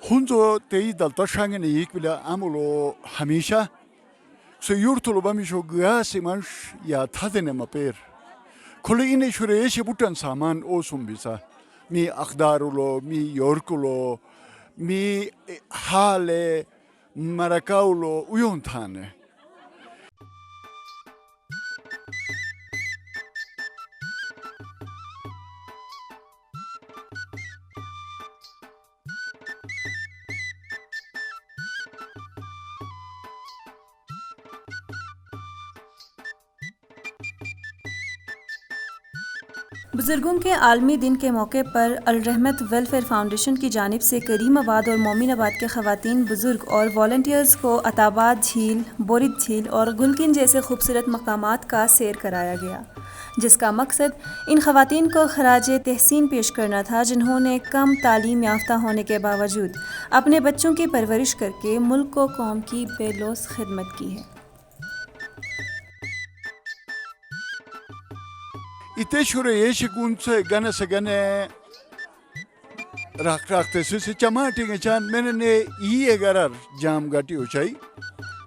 Hunzo tei dalta shangen ik bila amulo hamisha. So yurtulo bamisho gasi mansh ya tadene maper. Kole ine shure eshe butan saman o sumbisa. Mi akdarulo, mi yorkulo, mi hale, marakaulo uyontane. बुज़ुर्गों के आलमी दिन के मौके पर अल रहमत welfare foundation की जानिब से करीमाबाद और मोमिनाबाद के ख़वातीन बुज़ुर्ग और वॉलंटियर्स को अताबाद झील, बोरिद झील और गुलकिन जैसे खूबसूरत मकामात का सैर कराया गया, जिसका मकसद इन ख़वातीन को खराज तहसीन पेश करना था जिन्होंने कम तालीम याफ्ता होने के बावजूद अपने बच्चों की परवरिश करके मुल्क व कौम की बेलौस खिदमत की है। Ite shure eshe gunse gane se gane rakte se chamati ngechan menene iye garar jam gati uchai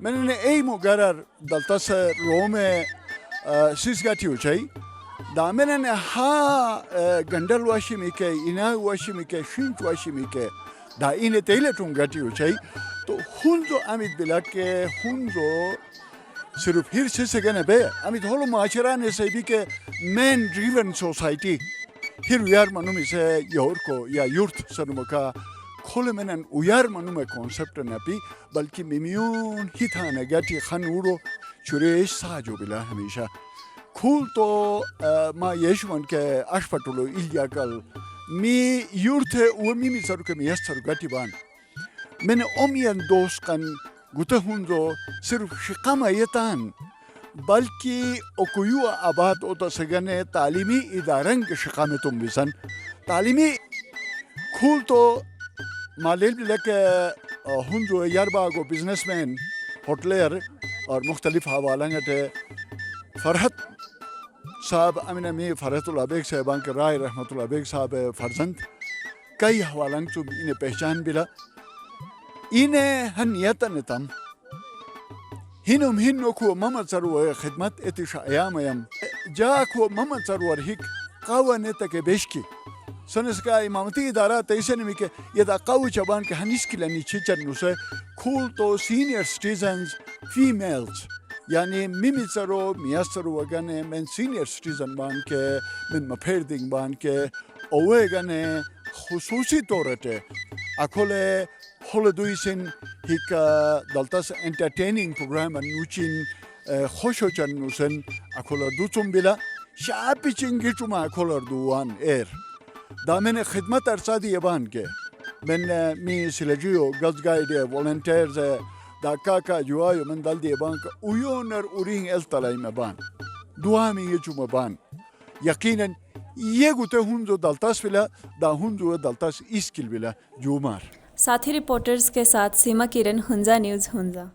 menene ei mo garar dalta se rome sis gati uchai da menene ha gandal washimike ina washimike shint washimike da ine teile tun gati uchai to hunzo amit bilake hunzo सिर्फ फिर से सगने बे अमित होलो माचरा ने से भी के man driven society फिर यार मनु में से योर को या यूर्थ सनुमका खोले में उयार मनु में कॉन्सेप्ट न पी बल्कि मिमियोन ही था न गया खानूरो चुरेश साजो बिला हमेशा खूल तो माँ यीशुमन के आशपटुलो इल्लिया कल मी यूर्थ वो मिमी सरुक में यस्तर गति बान मैंने ओमियन दोस्त कन गुते हुंजो सिर्फ शिकामा येतान बल्कि ओकुयुआ आबाद ओता सगने तालीमी इदारंग के शिकामे तुम बिसन तालीमी खूल तो मालेल लेके हुंजो यारबा को बिजनेसमैन होटलेर और मुख्तलिफ हवालांग थे फरहत साहब अमीना मी फरहतुल्लाह बेग साहबान के राय रहमतुल्लाह बेग साहब फरजंद कई हवालांग तुम इन्हें पहचान बिला इने हनियता नेतम हिनुम हिन्नो को मम चरुवर खिदमत एतिशा यामयम जा को मम चरुवर हिक कावा नेता के बेशकी सनस का इमामती इदारा तैसे ने मिके ये दा काउ चबान के हनिस की लनी चिचर नुसे खूल तो सीनियर सिटीजन्स फीमेल्स यानी मिमी चरो मियासरो वगने men सीनियर सिटीजन बान के men मफेरदिंग बान के ओवे गने खुसूसी तौरते Akole Holoduisen hik daltas entertaining program nuchin khoshocan nusen akola dutum bila shapichin gituma akola duan air damene khidmat arsadi yaban ke men mi silajio gazgaide volunteers da kaka juayo men daldi yaban uyoner uring el talaima ban duami yechuma ban yaqinan yegute hunzo daltas bila da hunzo daltas iskil bila jumar साथी reporters के साथ सीमा किरण Hunza news Hunza.